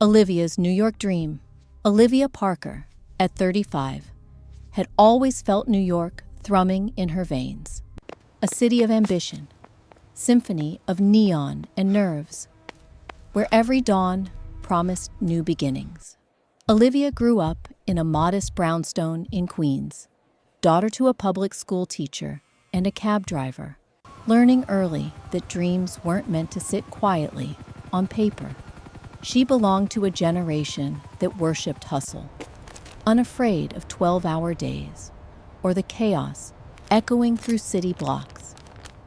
Olivia's New York dream. Olivia Parker, at 35, had always felt New York thrumming in her veins. A city of ambition, symphony of neon and nerves, where every dawn promised new beginnings. Olivia grew up in a modest brownstone in Queens, daughter to a public school teacher and a cab driver, learning early that dreams weren't meant to sit quietly on paper. She belonged to a generation that worshipped hustle, unafraid of 12-hour days or the chaos echoing through city blocks.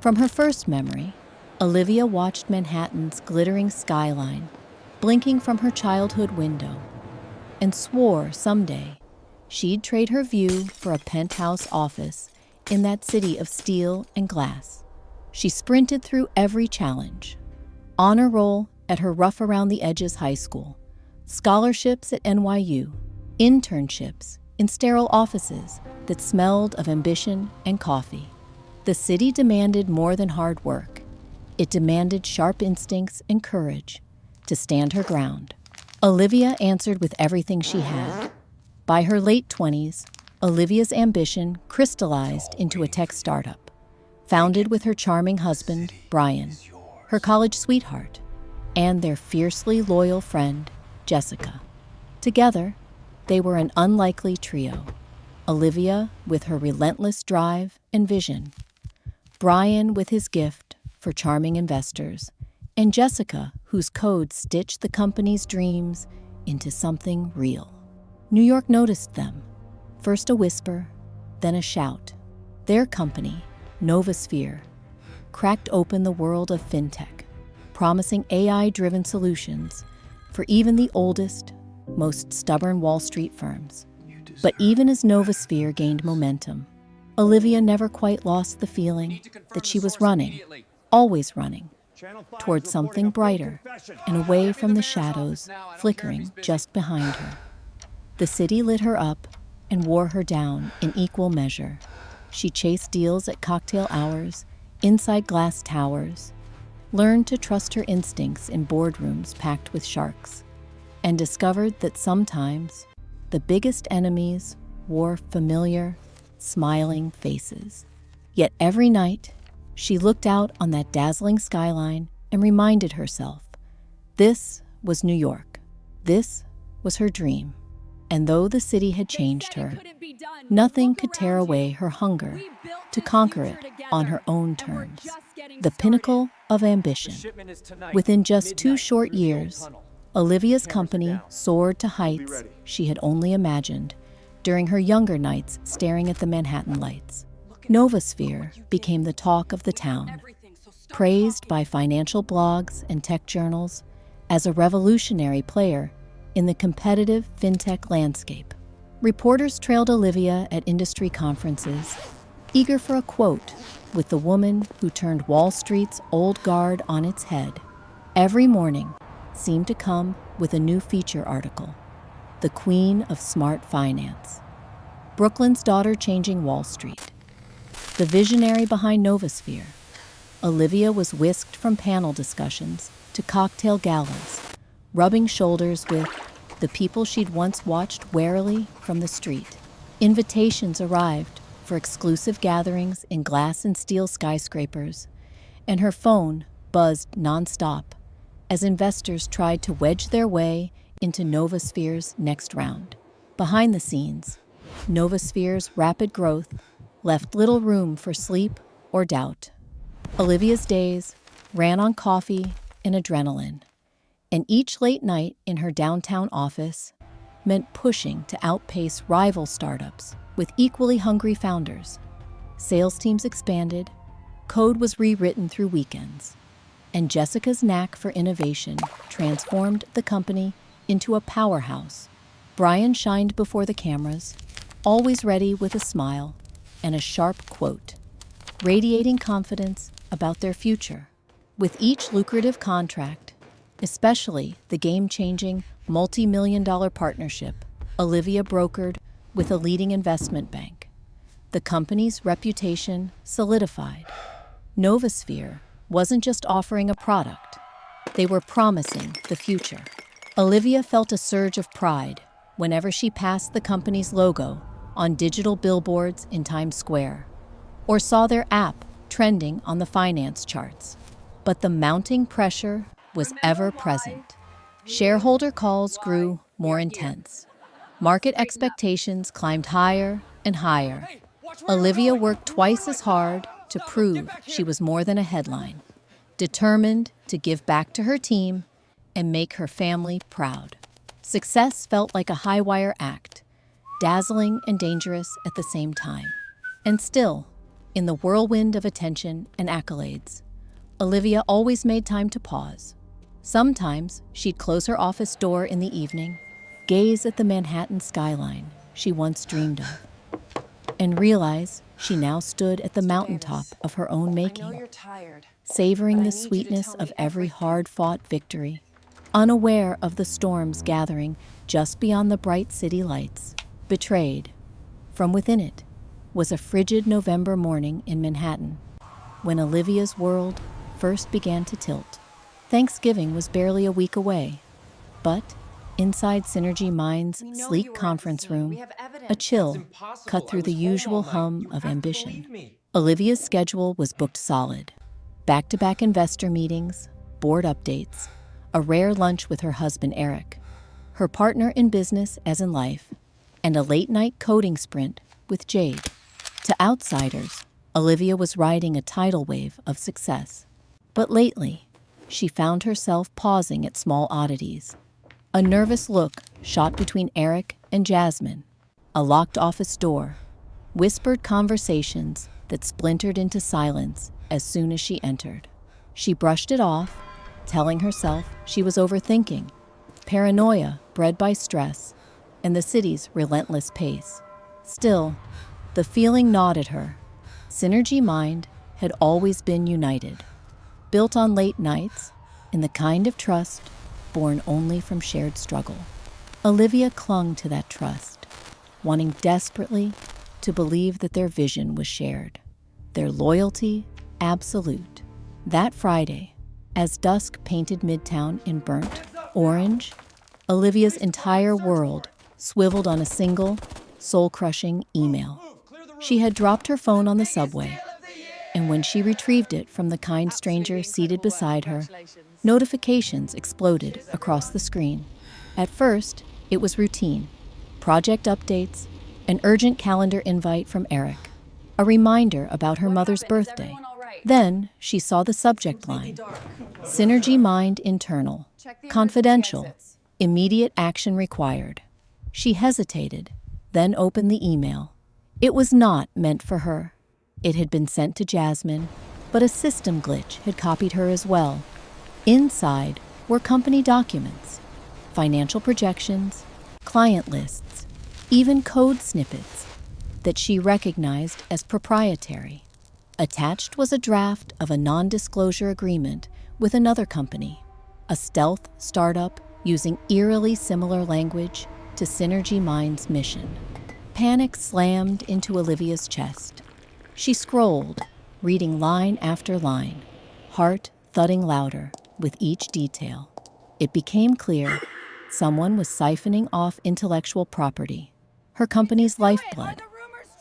From her first memory, Olivia watched Manhattan's glittering skyline blinking from her childhood window and swore someday she'd trade her view for a penthouse office in that city of steel and glass. She sprinted through every challenge: honor roll at her rough-around-the-edges high school, scholarships at NYU, internships in sterile offices that smelled of ambition and coffee. The city demanded more than hard work. It demanded sharp instincts and courage to stand her ground. Olivia answered with everything she had. By her late 20s, Olivia's ambition crystallized into a tech startup, founded with her charming husband, Brian, her college sweetheart, and their fiercely loyal friend, Jessica. Together, they were an unlikely trio. Olivia with her relentless drive and vision, Brian with his gift for charming investors, and Jessica whose code stitched the company's dreams into something real. New York noticed them. First a whisper, then a shout. Their company, Novasphere, cracked open the world of fintech, promising AI-driven solutions for even the oldest, most stubborn Wall Street firms. But even as Novasphere gained momentum, Olivia never quite lost the feeling that she was running, always running, towards something brighter and away from the shadows flickering just behind her. The city lit her up and wore her down in equal measure. She chased deals at cocktail hours, inside glass towers, learned to trust her instincts in boardrooms packed with sharks, and discovered that sometimes the biggest enemies wore familiar, smiling faces. Yet every night, she looked out on that dazzling skyline and reminded herself, this was New York. This was her dream. And though the city had changed her, nothing could tear away her hunger to conquer it on her own terms. The pinnacle of ambition. Within just 2 short years, Olivia's company soared to heights she had only imagined during her younger nights staring at the Manhattan lights. Novasphere became the talk of the town, praised by financial blogs and tech journals as a revolutionary player in the competitive fintech landscape. Reporters trailed Olivia at industry conferences, eager for a quote with the woman who turned Wall Street's old guard on its head. Every morning seemed to come with a new feature article: the queen of smart finance, Brooklyn's daughter changing Wall Street, the visionary behind Novasphere. Olivia was whisked from panel discussions to cocktail galas, rubbing shoulders with the people she'd once watched warily from the street. Invitations arrived for exclusive gatherings in glass and steel skyscrapers, and her phone buzzed nonstop as investors tried to wedge their way into Novasphere's next round. Behind the scenes, Novasphere's rapid growth left little room for sleep or doubt. Olivia's days ran on coffee and adrenaline, and each late night in her downtown office meant pushing to outpace rival startups with equally hungry founders. Sales teams expanded, code was rewritten through weekends, and Jessica's knack for innovation transformed the company into a powerhouse. Brian shined before the cameras, always ready with a smile and a sharp quote, radiating confidence about their future. With each lucrative contract, especially the game-changing multi-million-dollar partnership Olivia brokered with a leading investment bank, the company's reputation solidified. Novasphere wasn't just offering a product, they were promising the future. Olivia felt a surge of pride whenever she passed the company's logo on digital billboards in Times Square, or saw their app trending on the finance charts. But the mounting pressure was ever present. Shareholder calls grew more intense. Market expectations climbed higher and higher. Olivia worked twice as hard to prove she was more than a headline, determined to give back to her team and make her family proud. Success felt like a high-wire act, dazzling and dangerous at the same time. And still, in the whirlwind of attention and accolades, Olivia always made time to pause. Sometimes she'd close her office door in the evening, gaze at the Manhattan skyline she once dreamed of, and realize she now stood at the mountaintop of her own making, savoring the sweetness of every hard-fought victory, unaware of the storms gathering just beyond the bright city lights. Betrayed, from within it, was a frigid November morning in Manhattan, when Olivia's world first began to tilt. Thanksgiving was barely a week away, but inside Synergy Mind's sleek conference room, a chill cut through the usual hum of ambition. Olivia's schedule was booked solid. Back-to-back investor meetings, board updates, a rare lunch with her husband Eric, her partner in business as in life, and a late-night coding sprint with Jade. To outsiders, Olivia was riding a tidal wave of success. But lately, she found herself pausing at small oddities. A nervous look shot between Eric and Jasmine, a locked office door, whispered conversations that splintered into silence as soon as she entered. She brushed it off, telling herself she was overthinking, paranoia bred by stress, and the city's relentless pace. Still, the feeling gnawed at her. Synergy Mind had always been united, built on late nights and the kind of trust born only from shared struggle. Olivia clung to that trust, wanting desperately to believe that their vision was shared, their loyalty absolute. That Friday, as dusk painted Midtown in burnt orange, Olivia's entire world swiveled on a single, soul-crushing email. She had dropped her phone on the subway, and when she retrieved it from the kind stranger seated beside her, notifications exploded across the screen. At first, it was routine: project updates, an urgent calendar invite from Eric, a reminder about her mother's birthday. Then she saw the subject line: Synergy Mind Internal, confidential, immediate action required. She hesitated, then opened the email. It was not meant for her. It had been sent to Jasmine, but a system glitch had copied her as well. Inside were company documents, financial projections, client lists, even code snippets that she recognized as proprietary. Attached was a draft of a non-disclosure agreement with another company, a stealth startup using eerily similar language to Synergy Mind's mission. Panic slammed into Olivia's chest. She scrolled, reading line after line, heart thudding louder with each detail. It became clear someone was siphoning off intellectual property, her company's lifeblood,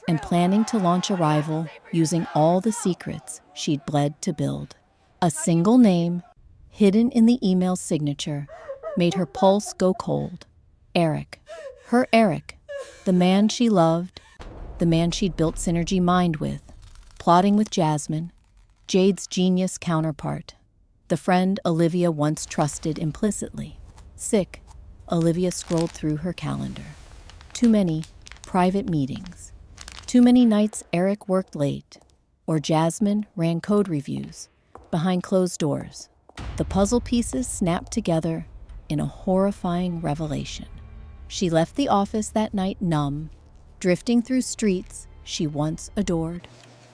and planning to launch a rival using all the secrets she'd bled to build. A single name, hidden in the email's signature, made her pulse go cold. Eric. Her Eric. The man she loved, the man she'd built Synergy Mind with, plotting with Jasmine, Jade's genius counterpart, the friend Olivia once trusted implicitly. Sick, Olivia scrolled through her calendar. Too many private meetings. Too many nights Eric worked late, or Jasmine ran code reviews behind closed doors. The puzzle pieces snapped together in a horrifying revelation. She left the office that night numb, drifting through streets she once adored.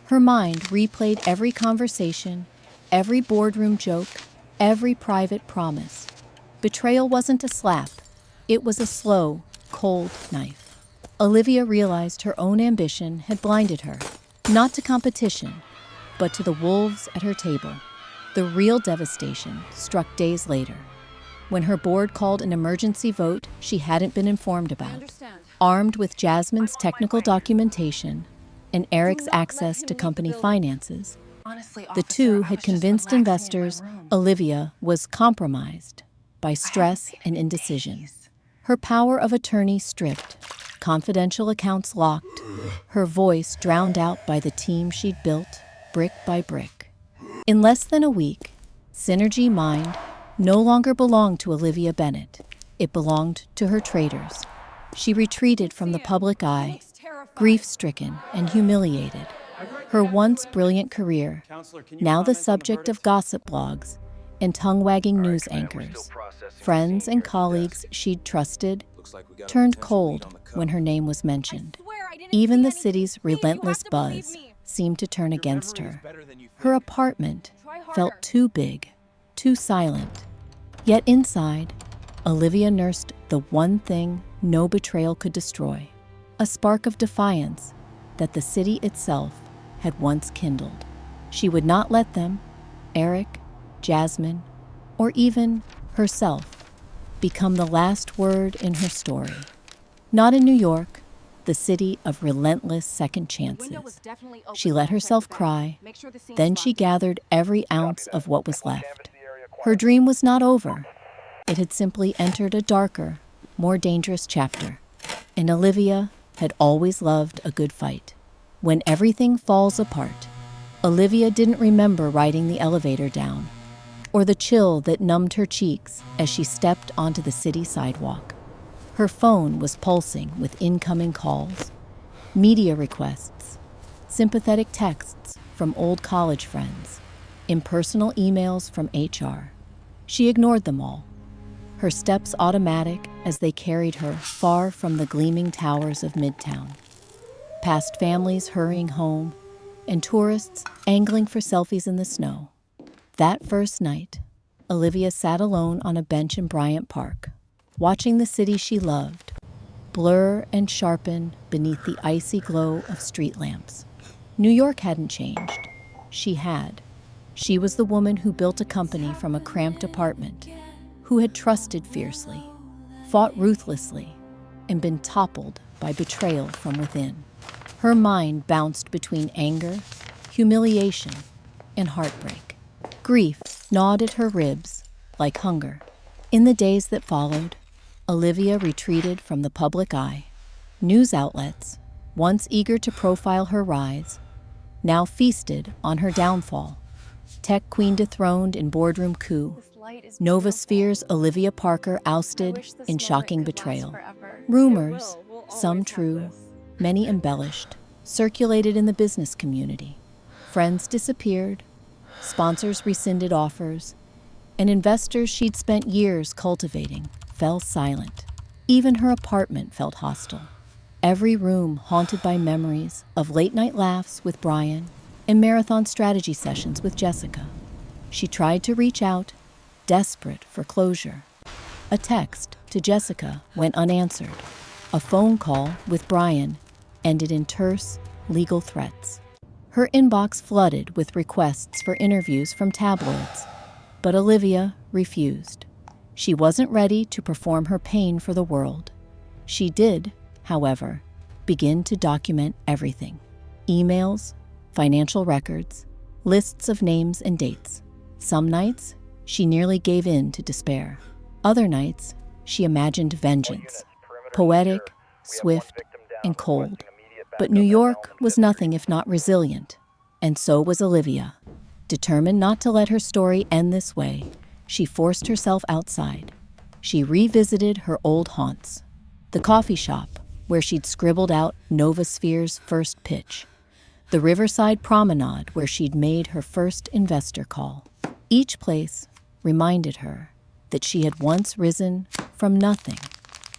Her mind replayed every conversation, every boardroom joke, every private promise. Betrayal wasn't a slap. It was a slow, cold knife. Olivia realized her own ambition had blinded her, not to competition, but to the wolves at her table. The real devastation struck days later. when her board called an emergency vote she hadn't been informed about. Armed with Jasmine's technical documentation and Eric's access to company finances, the two had convinced investors Olivia was compromised by stress and indecision. Her power of attorney stripped, confidential accounts locked, her voice drowned out by the team she'd built brick by brick. In less than a week, Synergy Mind no longer belonged to Olivia Bennett. It belonged to her traders. She retreated from the public eye, grief-stricken and humiliated. Her once brilliant career, now the subject of gossip blogs and tongue-wagging news anchors. Friends and colleagues she'd trusted turned cold when her name was mentioned. Even the city's relentless buzz seemed to turn against her. Her apartment felt too big, too silent. Yet inside, Olivia nursed the one thing no betrayal could destroy, a spark of defiance that the city itself had once kindled. She would not let them, Eric, Jasmine, or even herself, become the last word in her story. Not in New York, the city of relentless second chances. She let herself cry, then she gathered every ounce of what was left. Her dream was not over. It had simply entered a darker, more dangerous chapter. And Olivia had always loved a good fight. When everything falls apart, Olivia didn't remember riding the elevator down, or the chill that numbed her cheeks as she stepped onto the city sidewalk. Her phone was pulsing with incoming calls, media requests, sympathetic texts from old college friends, impersonal emails from HR. She ignored them all, her steps automatic as they carried her far from the gleaming towers of Midtown, past families hurrying home and tourists angling for selfies in the snow. That first night, Olivia sat alone on a bench in Bryant Park, watching the city she loved blur and sharpen beneath the icy glow of street lamps. New York hadn't changed. She had. She was the woman who built a company from a cramped apartment, who had trusted fiercely, fought ruthlessly, and been toppled by betrayal from within. Her mind bounced between anger, humiliation, and heartbreak. Grief gnawed at her ribs like hunger. In the days that followed, Olivia retreated from the public eye. News outlets, once eager to profile her rise, now feasted on her downfall. Tech queen dethroned in boardroom coup. Novosphere's Olivia Parker ousted in shocking betrayal. Rumors, some true, many embellished, circulated in the business community. Friends disappeared, sponsors rescinded offers, and investors she'd spent years cultivating fell silent. Even her apartment felt hostile. Every room haunted by memories of late-night laughs with Brian and marathon strategy sessions with Jessica. She tried to reach out, desperate for closure. A text to Jessica went unanswered. A phone call with Brian ended in terse, legal threats. Her inbox flooded with requests for interviews from tabloids, but Olivia refused. She wasn't ready to perform her pain for the world. She did, however, begin to document everything. Emails, financial records, lists of names and dates. Some nights, she nearly gave in to despair. Other nights, she imagined vengeance, poetic, swift, and cold. But New York was nothing if not resilient, and so was Olivia. Determined not to let her story end this way, she forced herself outside. She revisited her old haunts, the coffee shop where she'd scribbled out Novosphere's first pitch, the riverside promenade where she'd made her first investor call. Each place reminded her that she had once risen from nothing.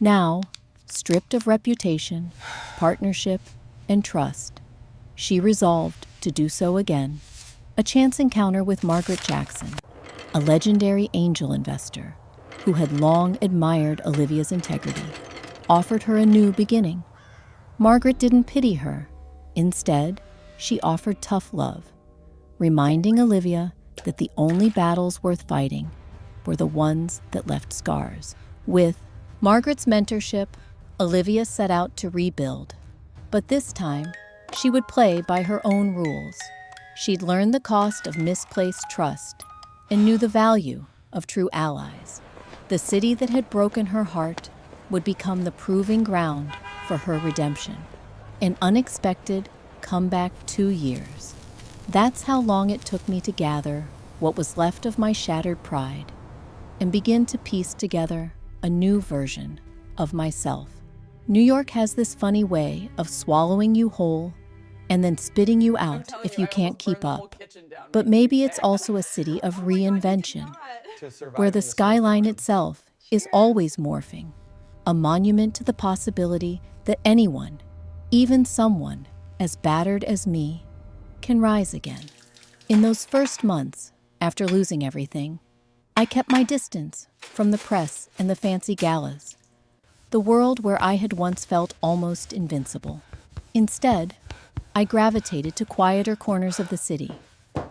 Now, stripped of reputation, partnership, and trust, she resolved to do so again. A chance encounter with Margaret Jackson, a legendary angel investor who had long admired Olivia's integrity, offered her a new beginning. Margaret didn't pity her. Instead, she offered tough love, reminding Olivia that the only battles worth fighting were the ones that left scars. With Margaret's mentorship, Olivia set out to rebuild. But this time, she would play by her own rules. She'd learned the cost of misplaced trust and knew the value of true allies. The city that had broken her heart would become the proving ground for her redemption. An unexpected comeback 2 years. That's how long it took me to gather what was left of my shattered pride and begin to piece together a new version of myself. New York has this funny way of swallowing you whole and then spitting you out if you can't keep up. But maybe it's also a city of reinvention, where the skyline itself is always morphing, a monument to the possibility that anyone, even someone as battered as me, can rise again. In those first months, after losing everything, I kept my distance from the press and the fancy galas, the world where I had once felt almost invincible. Instead, I gravitated to quieter corners of the city,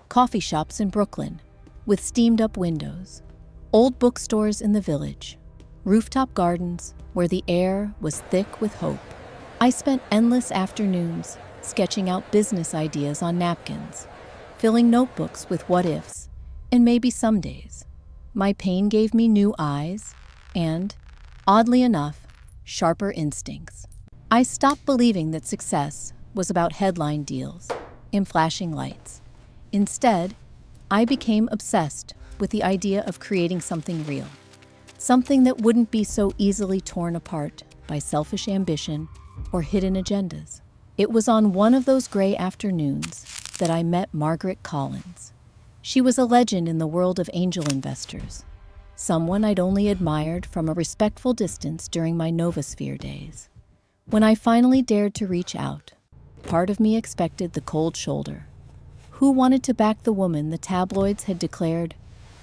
coffee shops in Brooklyn with steamed-up windows, old bookstores in the Village, rooftop gardens where the air was thick with hope. I spent endless afternoons sketching out business ideas on napkins, filling notebooks with what-ifs, and maybe some days. My pain gave me new eyes and, oddly enough, sharper instincts. I stopped believing that success was about headline deals and flashing lights. Instead, I became obsessed with the idea of creating something real, something that wouldn't be so easily torn apart by selfish ambition or hidden agendas. It was on one of those gray afternoons that I met Margaret Collins. She was a legend in the world of angel investors, someone I'd only admired from a respectful distance during my Novosphere days. When I finally dared to reach out, part of me expected the cold shoulder. Who wanted to back the woman the tabloids had declared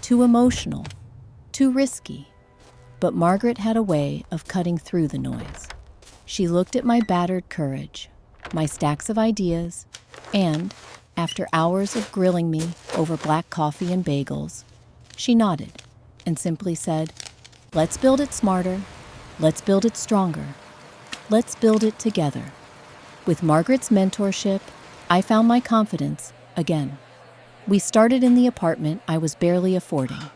too emotional, too risky? But Margaret had a way of cutting through the noise. She looked at my battered courage, my stacks of ideas, and, after hours of grilling me over black coffee and bagels, she nodded and simply said, "Let's build it smarter, let's build it stronger, let's build it together." With Margaret's mentorship, I found my confidence again. We started in the apartment I was barely affording,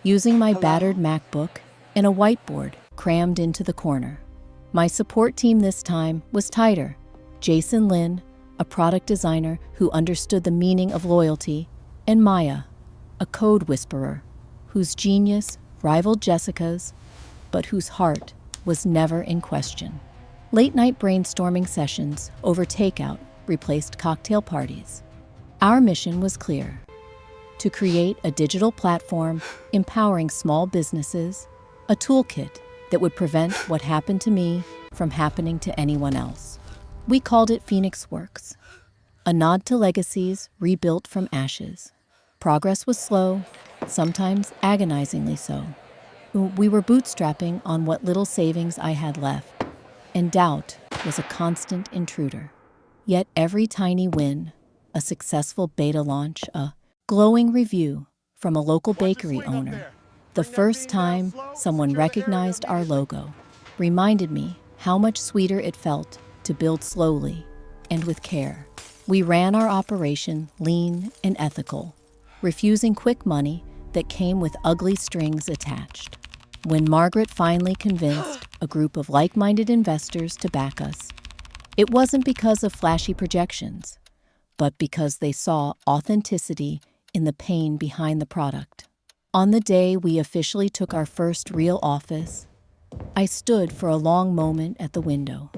using my battered MacBook and a whiteboard crammed into the corner. My support team this time was tighter. Jason Lin, a product designer who understood the meaning of loyalty, and Maya, a code whisperer whose genius rivaled Jessica's, but whose heart was never in question. Late-night brainstorming sessions over takeout replaced cocktail parties. Our mission was clear: to create a digital platform empowering small businesses, a toolkit that would prevent what happened to me from happening to anyone else. We called it Phoenix Works, a nod to legacies rebuilt from ashes. Progress was slow, sometimes agonizingly so. We were bootstrapping on what little savings I had left, and doubt was a constant intruder. Yet every tiny win, a successful beta launch, a glowing review from a local bakery owner, the first time someone recognized our logo, reminded me how much sweeter it felt to build slowly and with care. We ran our operation lean and ethical, refusing quick money that came with ugly strings attached. When Margaret finally convinced a group of like-minded investors to back us, it wasn't because of flashy projections, but because they saw authenticity in the pain behind the product. On the day we officially took our first real office, I stood for a long moment at the window,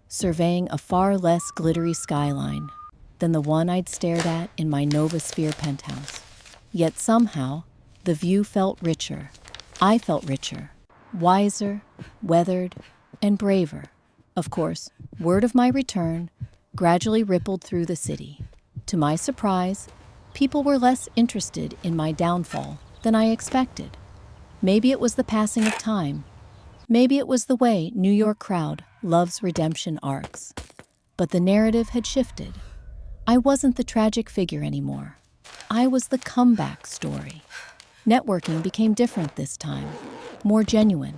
surveying a far less glittery skyline than the one I'd stared at in my Novosphere penthouse. Yet somehow, the view felt richer. I felt richer, wiser, weathered, and braver. Of course, word of my return gradually rippled through the city. To my surprise, people were less interested in my downfall than I expected. Maybe it was the passing of time. Maybe it was the way New York crowd loves redemption arcs. But the narrative had shifted. I wasn't the tragic figure anymore. I was the comeback story. Networking became different this time, more genuine.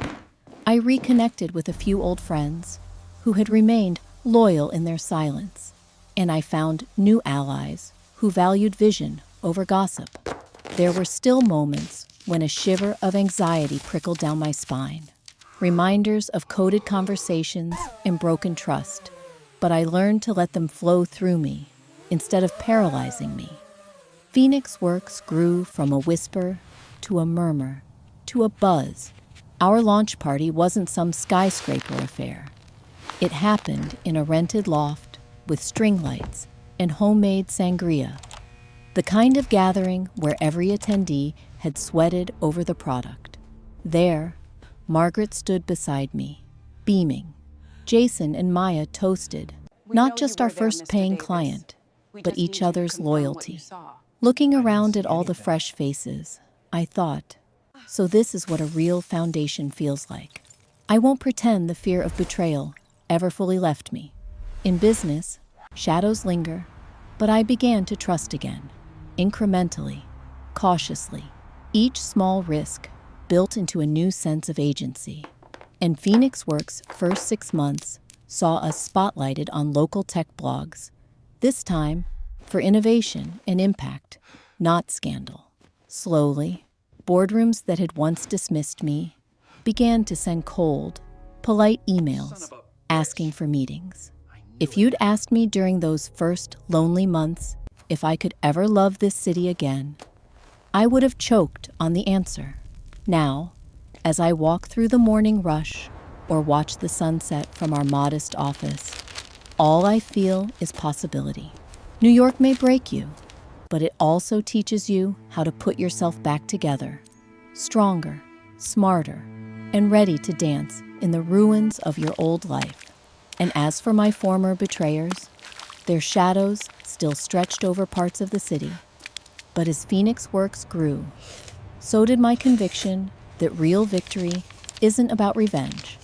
I reconnected with a few old friends who had remained loyal in their silence, and I found new allies who valued vision over gossip. There were still moments when a shiver of anxiety prickled down my spine, reminders of coded conversations and broken trust, but I learned to let them flow through me instead of paralyzing me. Phoenix Works grew from a whisper to a murmur to a buzz. Our launch party wasn't some skyscraper affair. It happened in a rented loft with string lights and homemade sangria, the kind of gathering where every attendee had sweated over the product. There, Margaret stood beside me, beaming. Jason and Maya toasted, not just our first paying client, but each other's loyalty. Looking around at all the fresh faces, I thought, so this is what a real foundation feels like. I won't pretend the fear of betrayal ever fully left me. In business, shadows linger, but I began to trust again, incrementally, cautiously. Each small risk built into a new sense of agency. And Phoenix Works' first 6 months saw us spotlighted on local tech blogs, this time for innovation and impact, not scandal. Slowly, boardrooms that had once dismissed me began to send cold, polite emails asking for meetings. If you'd asked me during those first lonely months if I could ever love this city again, I would have choked on the answer. Now, as I walk through the morning rush or watch the sunset from our modest office, all I feel is possibility. New York may break you, but it also teaches you how to put yourself back together, stronger, smarter, and ready to dance in the ruins of your old life. And as for my former betrayers, their shadows still stretched over parts of the city. But as Phoenix Works grew, so did my conviction that real victory isn't about revenge.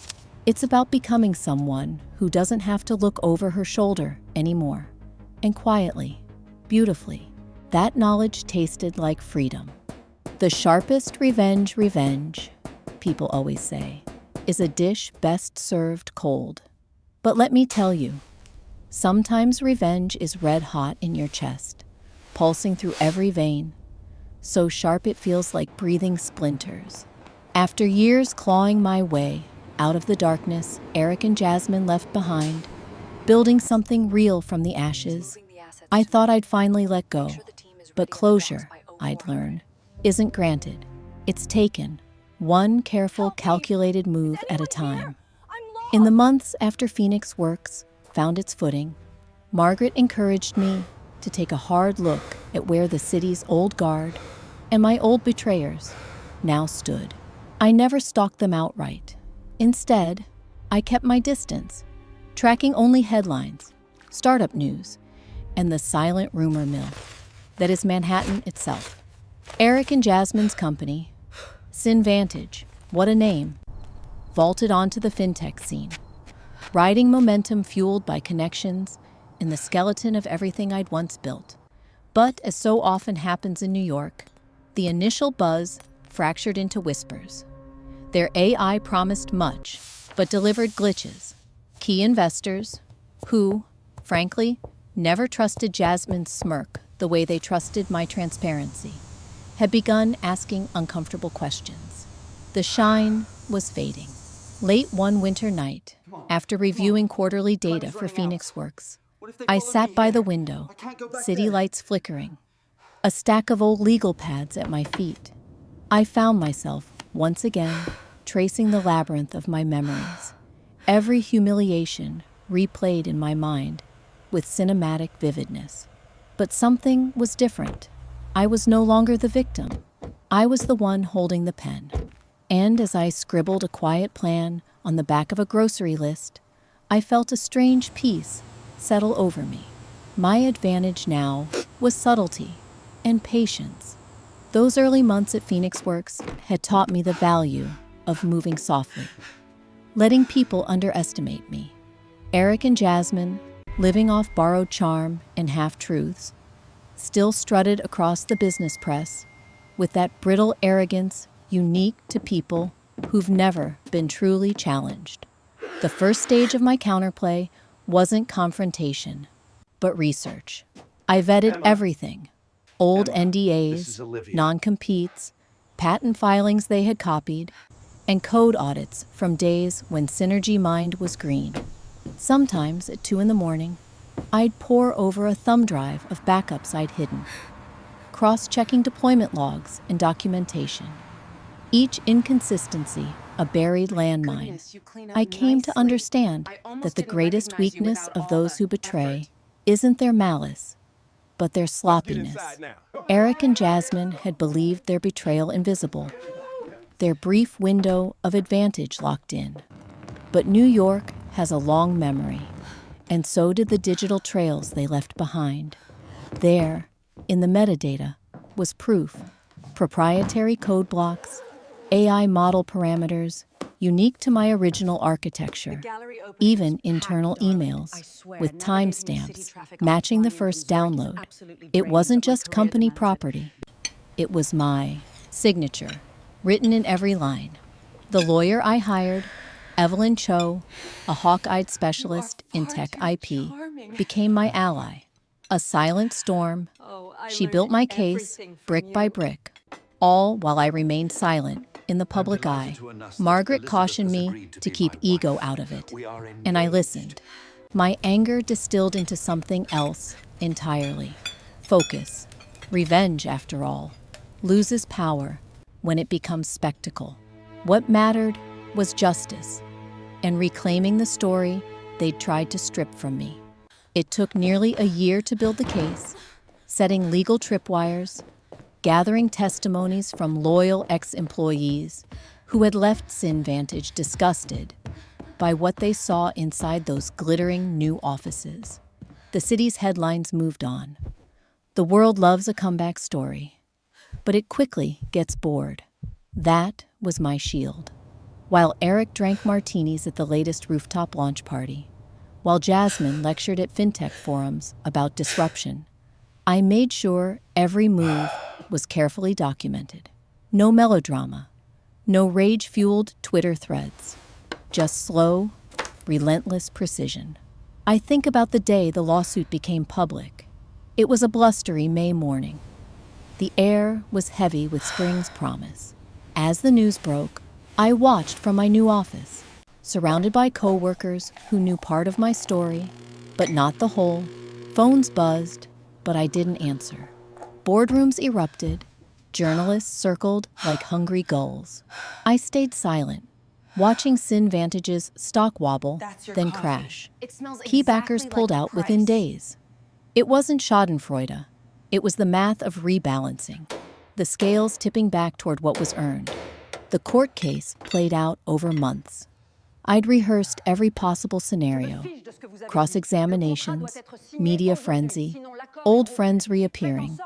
It's about becoming someone who doesn't have to look over her shoulder anymore. And quietly, beautifully, that knowledge tasted like freedom. The sharpest revenge, people always say, is a dish best served cold. But let me tell you, sometimes revenge is red hot in your chest, pulsing through every vein, so sharp it feels like breathing splinters. After years clawing my way out of the darkness Eric and Jasmine left behind, building something real from the ashes, I thought I'd finally let go. But closure, I'd learn, isn't granted. It's taken, one careful, calculated move at a time. In the months after Phoenix Works found its footing, Margaret encouraged me to take a hard look at where the city's old guard and my old betrayers now stood. I never stalked them outright. Instead, I kept my distance, tracking only headlines, startup news, and the silent rumor mill that is Manhattan itself. Eric and Jasmine's company, Sinvantage, what a name, vaulted onto the fintech scene, riding momentum fueled by connections in the skeleton of everything I'd once built. But as so often happens in New York, the initial buzz fractured into whispers. Their AI promised much, but delivered glitches. Key investors, who, frankly, never trusted Jasmine's smirk the way they trusted my transparency, had begun asking uncomfortable questions. The shine was fading. Late one winter night, after reviewing quarterly data for Phoenix Works, I sat by the window, city lights flickering, a stack of old legal pads at my feet. I found myself, once again, tracing the labyrinth of my memories, every humiliation replayed in my mind with cinematic vividness. But something was different. I was no longer the victim. I was the one holding the pen. And as I scribbled a quiet plan on the back of a grocery list, I felt a strange peace settle over me. My advantage now was subtlety and patience. Those early months at Phoenix Works had taught me the value of moving softly, letting people underestimate me. Eric and Jasmine, living off borrowed charm and half-truths, still strutted across the business press, with that brittle arrogance unique to people who've never been truly challenged. The first stage of my counterplay wasn't confrontation, but research. I vetted everything: old NDAs, non-competes, patent filings they had copied, and code audits from days when Synergy Mind was green. Sometimes at 2 in the morning, I'd pore over a thumb drive of backups I'd hidden, cross-checking deployment logs and documentation. Each inconsistency a buried landmine. I came to understand that the greatest weakness of those who betray isn't their malice, but their sloppiness. Eric and Jasmine had believed their betrayal invisible, their brief window of advantage locked in. But New York has a long memory, and so did the digital trails they left behind. There, in the metadata, was proof: proprietary code blocks, AI model parameters, unique to my original architecture, even internal emails, with timestamps matching the first download. It wasn't just company property. It was my signature, written in every line. The lawyer I hired, Evelyn Cho, a hawk-eyed specialist in tech IP, became my ally. A silent storm. She built my case, brick by brick, all while I remained silent in the public eye. Margaret cautioned me to keep ego out of it, and I listened. My anger distilled into something else entirely. Focus. Revenge, after all, loses power when it becomes spectacle. What mattered was justice, and reclaiming the story they'd tried to strip from me. It took nearly a year to build the case, setting legal tripwires, gathering testimonies from loyal ex-employees who had left SynVantage disgusted by what they saw inside those glittering new offices. The city's headlines moved on. The world loves a comeback story, but it quickly gets bored. That was my shield. While Eric drank martinis at the latest rooftop launch party, while Jasmine lectured at fintech forums about disruption, I made sure every move was carefully documented. No melodrama, no rage-fueled Twitter threads, just slow, relentless precision. I think about the day the lawsuit became public. It was a blustery May morning. The air was heavy with spring's promise. As the news broke, I watched from my new office, surrounded by coworkers who knew part of my story, but not the whole. Phones buzzed, but I didn't answer. Boardrooms erupted, journalists circled like hungry gulls. I stayed silent, watching SynVantage's stock wobble, then crash. Key backers pulled out within days. It wasn't schadenfreude. It was the math of rebalancing, the scales tipping back toward what was earned. The court case played out over months. I'd rehearsed every possible scenario: cross-examinations, media frenzy, old friends reappearing,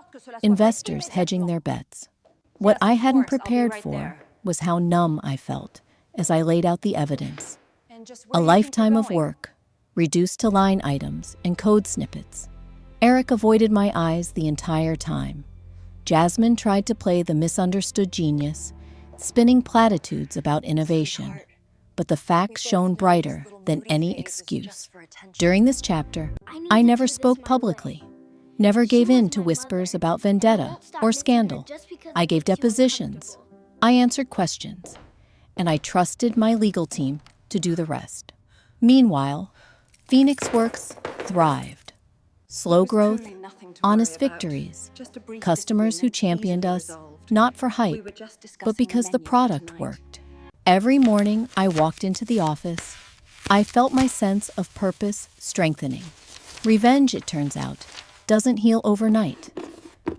investors hedging their bets. What I hadn't prepared for was how numb I felt as I laid out the evidence. A lifetime of work, reduced to line items and code snippets. Eric avoided my eyes the entire time. Jasmine tried to play the misunderstood genius, spinning platitudes about innovation. But the facts shone brighter than any excuse. During this chapter, I never spoke publicly, never gave in to whispers about vendetta or scandal. I gave depositions, I answered questions, and I trusted my legal team to do the rest. Meanwhile, Phoenix Works thrived. Slow growth, honest victories, customers who championed us, not for hype, but because the product worked. Every morning I walked into the office, I felt my sense of purpose strengthening. Revenge, it turns out, doesn't heal overnight.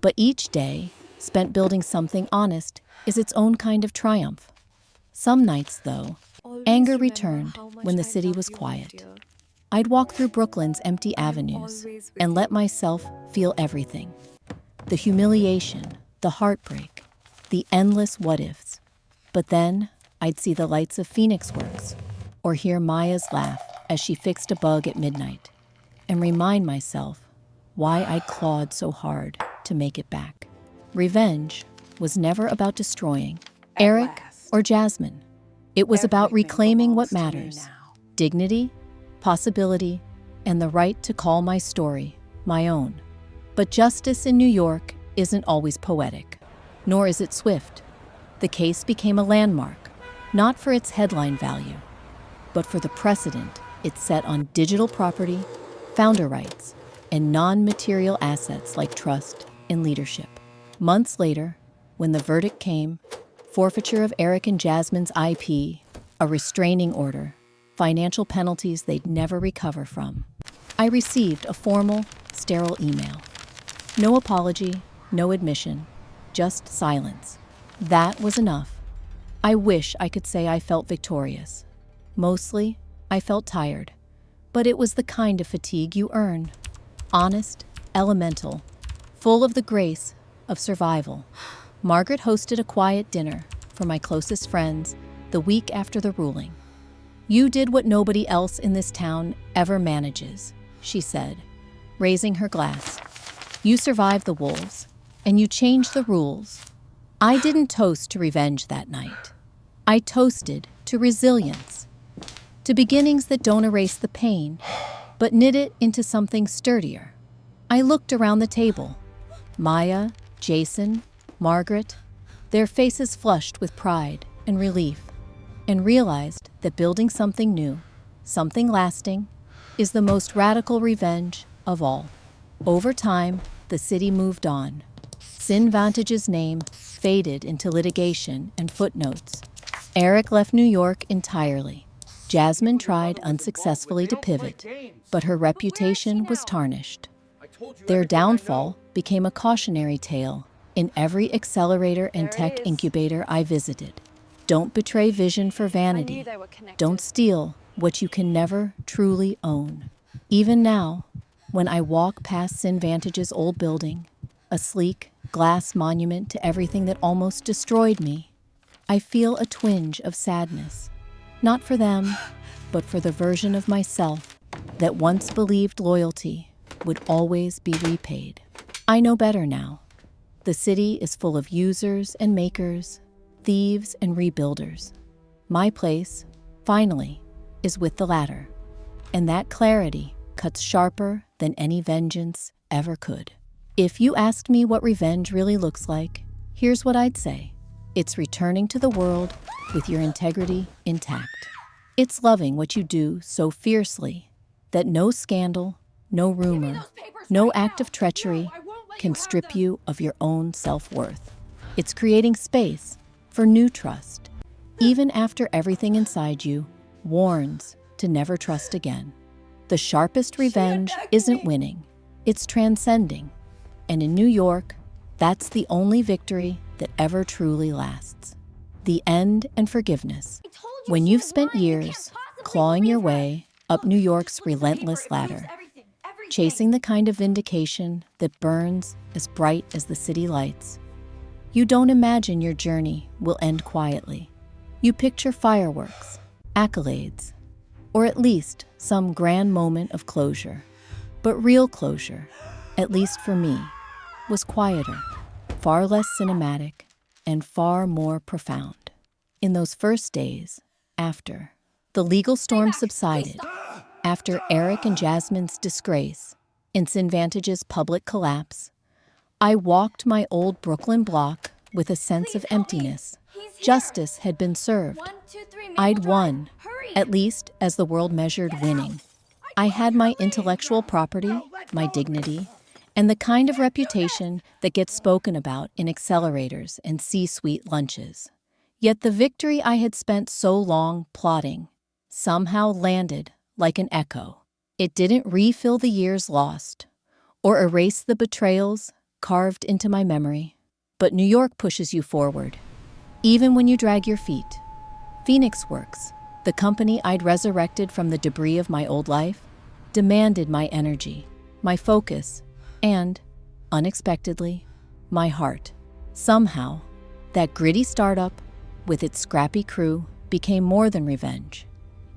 But each day, spent building something honest, is its own kind of triumph. Some nights, though, anger returned when the city was quiet. I'd walk through Brooklyn's empty avenues and let myself feel everything. The humiliation, the heartbreak, the endless what-ifs. But then, I'd see the lights of Phoenix Works, or hear Maya's laugh as she fixed a bug at midnight, and remind myself why I'd clawed so hard to make it back. Revenge was never about destroying Eric or Jasmine. It was about reclaiming what matters: dignity, possibility, and the right to call my story my own. But justice in New York isn't always poetic, nor is it swift. The case became a landmark, not for its headline value, but for the precedent it set on digital property, founder rights, and non-material assets like trust and leadership. Months later, when the verdict came, forfeiture of Eric and Jasmine's IP, a restraining order, financial penalties they'd never recover from, I received a formal, sterile email. No apology, no admission, just silence. That was enough. I wish I could say I felt victorious. Mostly, I felt tired. But it was the kind of fatigue you earn. Honest, elemental, full of the grace of survival. Margaret hosted a quiet dinner for my closest friends the week after the ruling. "You did what nobody else in this town ever manages," she said, raising her glass. "You survived the wolves, and you changed the rules." I didn't toast to revenge that night. I toasted to resilience, to beginnings that don't erase the pain, but knit it into something sturdier. I looked around the table. Maya, Jason, Margaret, their faces flushed with pride and relief, and realized that building something new, something lasting, is the most radical revenge of all. Over time, the city moved on. Sin Vantage's name faded into litigation and footnotes. Eric left New York entirely. Jasmine tried unsuccessfully to pivot, but her reputation was tarnished. Their downfall became a cautionary tale in every accelerator and tech incubator I visited. Don't betray vision for vanity. Don't steal what you can never truly own. Even now, when I walk past Sin Vantage's old building, a sleek glass monument to everything that almost destroyed me, I feel a twinge of sadness. Not for them, but for the version of myself that once believed loyalty would always be repaid. I know better now. The city is full of users and makers, thieves and rebuilders. My place, finally, is with the latter. And that clarity cuts sharper than any vengeance ever could. If you asked me what revenge really looks like, here's what I'd say. It's returning to the world with your integrity intact. It's loving what you do so fiercely that no scandal, no rumor, no act of treachery can strip you of your own self-worth. It's creating space for new trust, even after everything inside you warns to never trust again. The sharpest revenge isn't winning, it's transcending. And in New York, that's the only victory that ever truly lasts. The end and forgiveness. When you've spent years clawing your way up New York's relentless ladder, chasing the kind of vindication that burns as bright as the city lights, you don't imagine your journey will end quietly. You picture fireworks, accolades, or at least some grand moment of closure. But real closure, at least for me, was quieter, far less cinematic, and far more profound. In those first days, after the legal storm subsided, after Eric and Jasmine's disgrace and Sin Vantage's public collapse, I walked my old Brooklyn block with a sense of emptiness. Justice had been served. I'd won, at least as the world measured winning. I had my intellectual property, my dignity, and the kind of reputation that gets spoken about in accelerators and C-suite lunches. Yet the victory I had spent so long plotting somehow landed like an echo. It didn't refill the years lost or erase the betrayals carved into my memory. But New York pushes you forward, even when you drag your feet. Phoenix Works, the company I'd resurrected from the debris of my old life, demanded my energy, my focus, and, unexpectedly, my heart. Somehow, that gritty startup, with its scrappy crew, became more than revenge.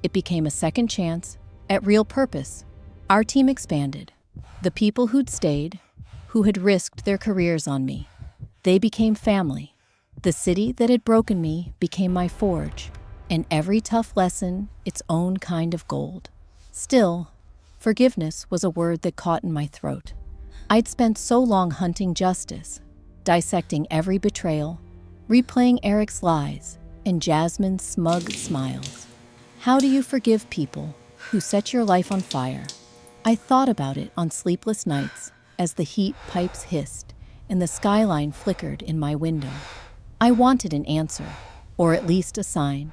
It became a second chance at real purpose. Our team expanded. The people who'd stayed, who had risked their careers on me, they became family. The city that had broken me became my forge, and every tough lesson its own kind of gold. Still, forgiveness was a word that caught in my throat. I'd spent so long hunting justice, dissecting every betrayal, replaying Eric's lies and Jasmine's smug smiles. How do you forgive people who set your life on fire? I thought about it on sleepless nights as the heat pipes hissed and the skyline flickered in my window. I wanted an answer, or at least a sign.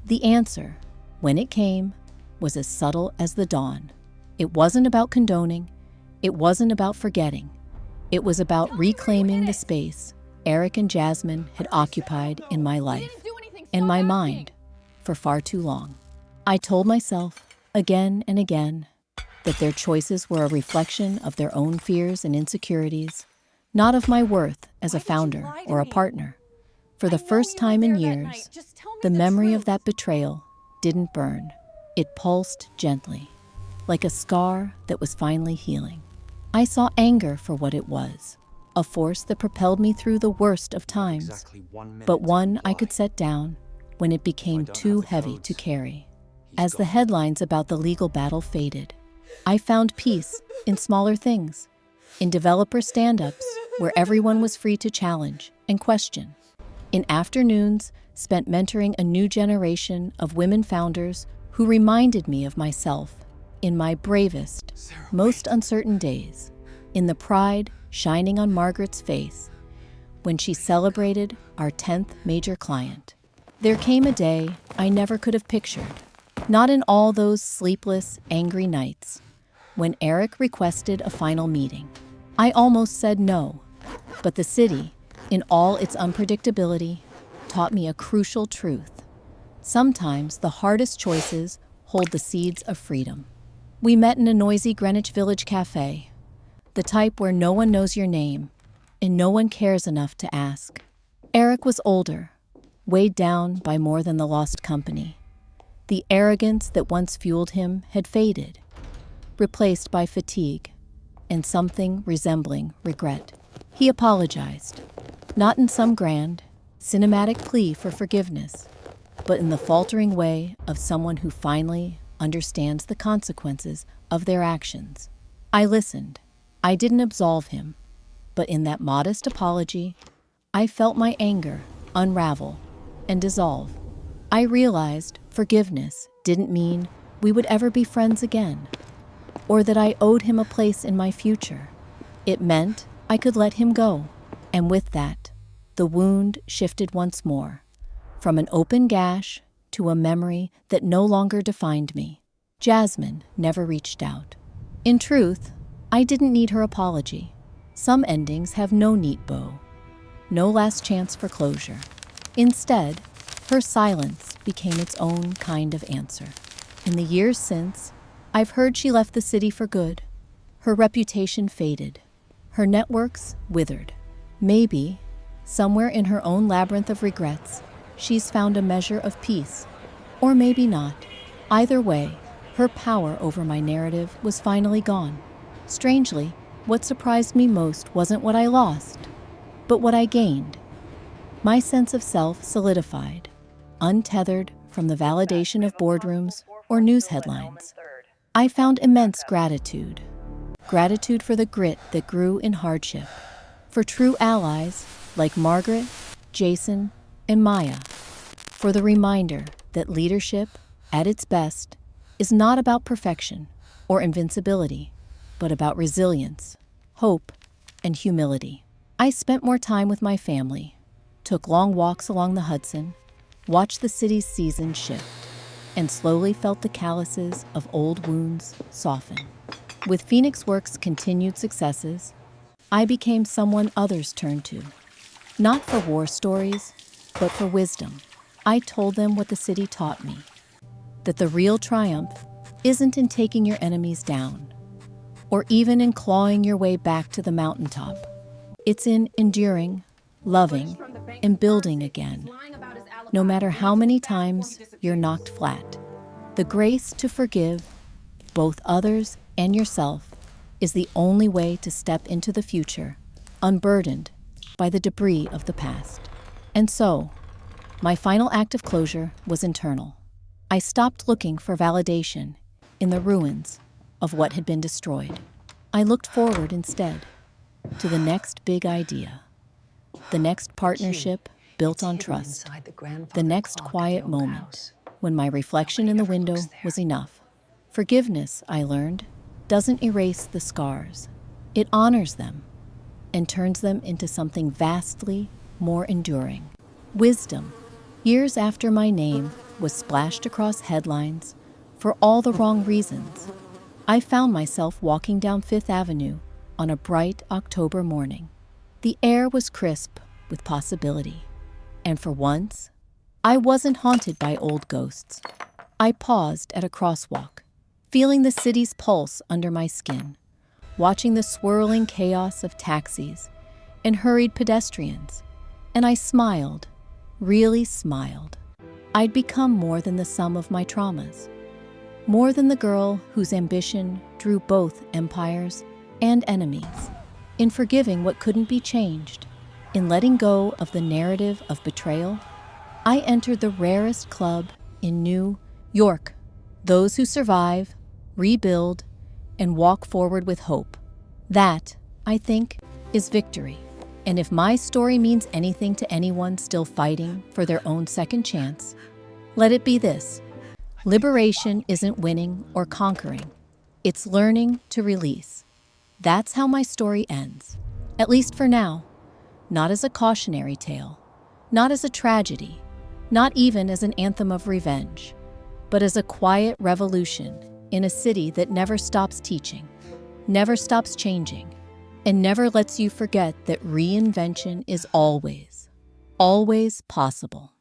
The answer, when it came, was as subtle as the dawn. It wasn't about condoning. It wasn't about forgetting. It was about reclaiming the space Eric and Jasmine had occupied in my life and my mind for far too long. I told myself again and again that their choices were a reflection of their own fears and insecurities, not of my worth as a founder or a partner. For the first time in years, the memory of that betrayal didn't burn. It pulsed gently, like a scar that was finally healing. I saw anger for what it was, a force that propelled me through the worst of times, but one I could set down when it became too heavy to carry. As the headlines about the legal battle faded, I found peace in smaller things, in developer stand-ups where everyone was free to challenge and question, in afternoons spent mentoring a new generation of women founders who reminded me of myself in my bravest, most uncertain days, in the pride shining on Margaret's face when she celebrated our 10th major client. There came a day I never could have pictured, not in all those sleepless, angry nights, when Eric requested a final meeting. I almost said no, but the city, in all its unpredictability, taught me a crucial truth. Sometimes the hardest choices hold the seeds of freedom. We met in a noisy Greenwich Village cafe, the type where no one knows your name and no one cares enough to ask. Eric was older, weighed down by more than the lost company. The arrogance that once fueled him had faded, replaced by fatigue and something resembling regret. He apologized, not in some grand, cinematic plea for forgiveness, but in the faltering way of someone who finally understands the consequences of their actions. I listened. I didn't absolve him, but in that modest apology, I felt my anger unravel and dissolve. I realized forgiveness didn't mean we would ever be friends again, or that I owed him a place in my future. It meant I could let him go, and with that, the wound shifted once more, from an open gash to a memory that no longer defined me. Jasmine never reached out. In truth, I didn't need her apology. Some endings have no neat bow, no last chance for closure. Instead, her silence became its own kind of answer. In the years since, I've heard she left the city for good. Her reputation faded. Her networks withered. Maybe, somewhere in her own labyrinth of regrets, she's found a measure of peace. Or maybe not. Either way, her power over my narrative was finally gone. Strangely, what surprised me most wasn't what I lost, but what I gained. My sense of self solidified, untethered from the validation of boardrooms or news headlines. I found immense gratitude. Gratitude for the grit that grew in hardship, for true allies like Margaret, Jason, and Maya, for the reminder that leadership, at its best, is not about perfection or invincibility, but about resilience, hope, and humility. I spent more time with my family, took long walks along the Hudson, watched the city's seasons shift, and slowly felt the calluses of old wounds soften. With Phoenix Works' continued successes, I became someone others turned to, not for war stories, but for wisdom. I told them what the city taught me, that the real triumph isn't in taking your enemies down, or even in clawing your way back to the mountaintop. It's in enduring, loving, and building again, no matter how many times you're knocked flat. The grace to forgive both others and yourself is the only way to step into the future, unburdened by the debris of the past. And so, my final act of closure was internal. I stopped looking for validation in the ruins of what had been destroyed. I looked forward instead to the next big idea, the next partnership built on trust, the next quiet moment when my reflection in the window was enough. Forgiveness, I learned, doesn't erase the scars. It honors them and turns them into something vastly more enduring. Wisdom. Years after my name was splashed across headlines for all the wrong reasons, I found myself walking down Fifth Avenue on a bright October morning. The air was crisp with possibility, and for once, I wasn't haunted by old ghosts. I paused at a crosswalk, feeling the city's pulse under my skin, watching the swirling chaos of taxis and hurried pedestrians, and I smiled, really smiled. I'd become more than the sum of my traumas, more than the girl whose ambition drew both empires and enemies. In forgiving what couldn't be changed, in letting go of the narrative of betrayal, I entered the rarest club in New York. Those who survive, rebuild, and walk forward with hope. That, I think, is victory. And if my story means anything to anyone still fighting for their own second chance, let it be this. Liberation isn't winning or conquering. It's learning to release. That's how my story ends, at least for now. Not as a cautionary tale, not as a tragedy, not even as an anthem of revenge, but as a quiet revolution in a city that never stops teaching, never stops changing, and never lets you forget that reinvention is always, always possible.